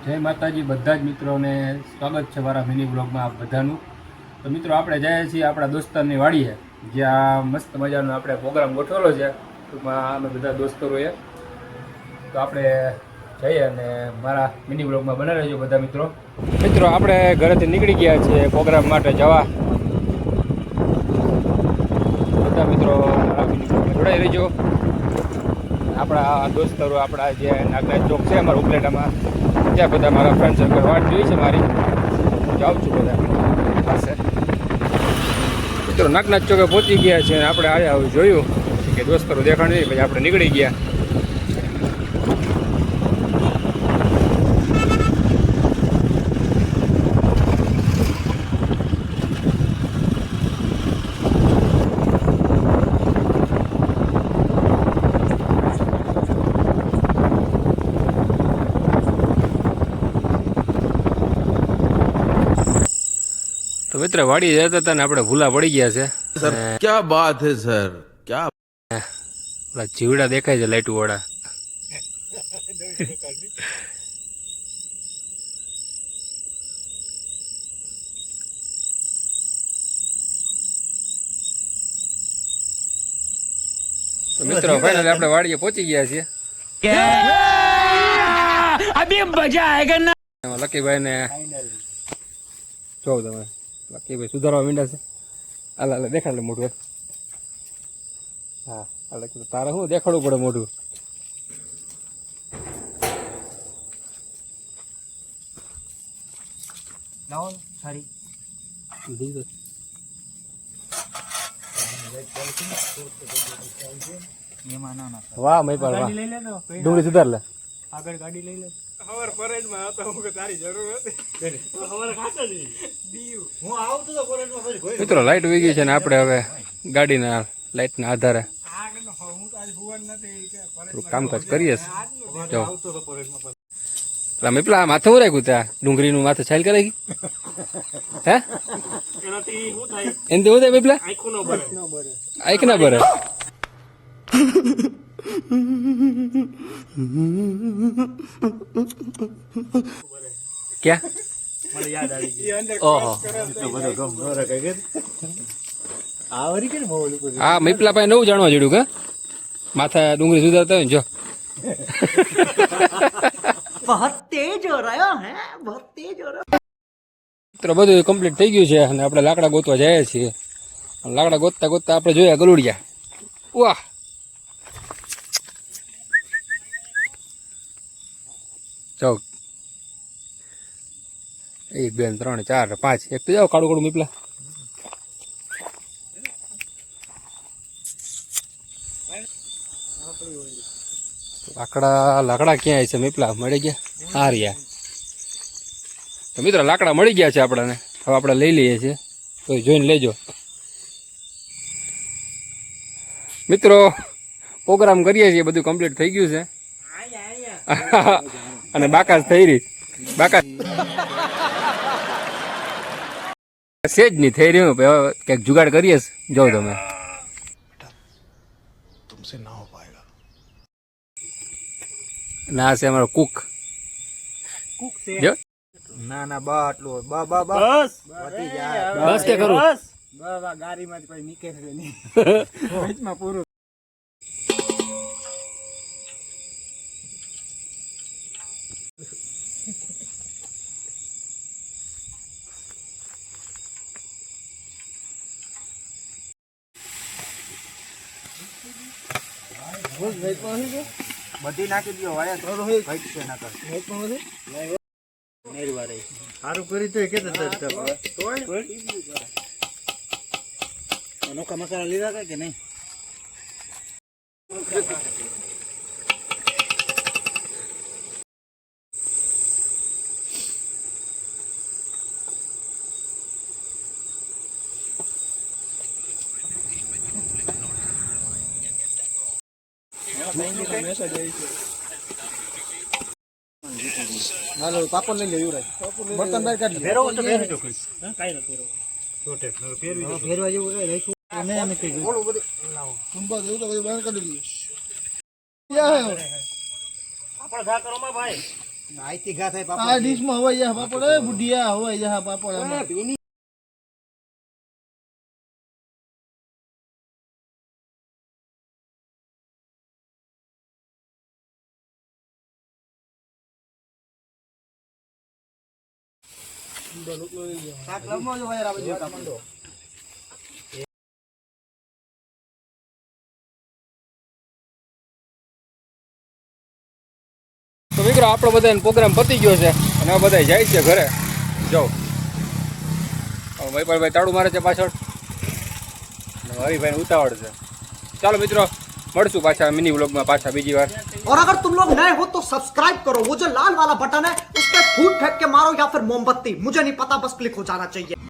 જય માતાજી બધા જ મિત્રોને સ્વાગત છે મારા મિની બ્લોગમાં આપ બધાનું. તો મિત્રો આપણે જઈએ છીએ આપણા દોસ્તારની વાડીએ, જ્યાં મસ્ત મજાનો આપણે પ્રોગ્રામ ગોઠવેલો છે ટૂંકમાં અમે બધા દોસ્તરોએ. તો આપણે જઈએ અને મારા મિની બ્લોગમાં બના રહેજો બધા મિત્રો. આપણે ઘરેથી નીકળી ગયા છીએ પ્રોગ્રામ માટે જવા. બધા મિત્રો મારા મિની બ્લોગમાં જોડાઈ રહેજો. આપણા દોસ્તરો આપણા જે નાગરાજ ચોક છે અમારા ઉપલેટામાં, ત્યાં બધા મારા ફ્રેન્ડ સર્કલ વાટ જોઈ છે મારી. જાઉં છું બધા પાસે. મિત્રો નાગનાથ ચોકે પહોંચી ગયા છે અને આપણે આવ્યા જોયું કે દોસ્તરો દેખાણ નહીં, પછી આપણે નીકળી ગયા. તો મિત્ર વાડી જતા હતા ને આપણે ભૂલા પડી ગયા છે. સર ક્યા બાત હે સર, ક્યા ઓલા જીવડા દેખાય છે લાઈટ વાળા. તો મિત્રો ફાઇનલી આપણે વાડીએ પહોંચી ગયા છીએ. અભી મજા આયેગા ના. લકીભાઈ ને જોઉં તમે, લકીભાઈ સુધારવા માંડ્યા છે. હાલ દેખાડે મોઢું. હા હાલ તારે શું દેખાડવું પડે મોઢું. વાહ મહિપાલ વાહ, ડુંગળી સુધાર લે. આગળ ગાડી લઈ લે. ખબર પરેડમાં હતો હું કે તારી જરૂર હતી. ખબર ખાતો જ હું આવતો તો પરેડમાં પછી કોઈ. મિત્રો લાઈટ વહી ગઈ છે ને આપણે હવે ગાડીના લાઈટના આધારે કામકાજ કરીએ. જો પેલા મેપલા માથે હું રાખ્યું ત્યાં ડુંગળીનું માથે છાલ કરાવી હે એનાથી શું થાય મેપલા આંખ ના ભરે. હા મૈપલા પાસે નવું જાણવા જોડ્યું કે માથા ડુંગળી સુધારતા હોય ને. જો મિત્રો બધું કમ્પ્લીટ થઈ ગયું છે અને આપણે લાકડા ગોતવા જઈએ છીએ. લાકડા ગોતતા ગોતતા આપણે જોયા ગલુડિયા. વાહ ચૌ 1 2 3 4 5 એક તો જાઓ કાળું કાળું મીપલા. લાકડા ક્યાં છે મીપલા? મળી ગયા. હા રહ્યા. તો મિત્રો લાકડા મળી ગયા છે આપણને. હવે આપણે લઈ લઈએ છીએ, તો જોઈને લેજો. મિત્રો પ્રોગ્રામ કરીએ છીએ, બધું કમ્પ્લીટ થઈ ગયું છે અને બાકાસ થઈ રહી. બાકાસ સેજ નહીં થઈ રહ્યું. ક્યાંક જુગાડ કરીએ. જો તમે ના છે અમારો કુક. જો ના ના બા આટલું બા બા બસ બસ કે કરું બસ ગાડીમાં જ પછી નીકળે નહીં વચમાં પૂરું. બધી નાખી દો વાયા થોડું ભાઈ છે ના કર સારું કરી તો કે અનોખા મસાલા લીધા કે નહીં? હાલો પાપડ લઈ લે યુવરાજ. બર્તન બહાર કાઢ લે. ફેરવો તો ફેરજો કઈ. હા કાઈ ન ફેરવો. છોટે ફેરવી ફેરવા જેવું કઈ રાખ્યું ને અમે કઈ ગયું. બોલો બધું લાવો. કુંભા દેવું તો બધું બહાર કાઢી લે. ક્યાં હે? આપણે ઘા કરો માં ભાઈ. આ ડીશમાં હવાઈ જા પાપડ એ બુઢિયા હવાઈ જા પાપડ આમાં. તો મિત્રો આપણો બધાનો પ્રોગ્રામ પતી ગયો છે અને હવે બધા જાય છે ઘરે. જાઓ ભાઈ તાળું મારે છે પાછળ, હરિભાઈ ઉતાવળ છે. ચાલો મિત્રો મળશું પાછા મિની વ્લોગમાં પાછા બીજી વાર. और अगर तुम लोग नए हो तो सब्सक्राइब करो, वो जो लाल वाला बटन है उस पर फूट फेंक के मारो या फिर मोमबत्ती, मुझे नहीं पता, बस क्लिक हो जाना चाहिए.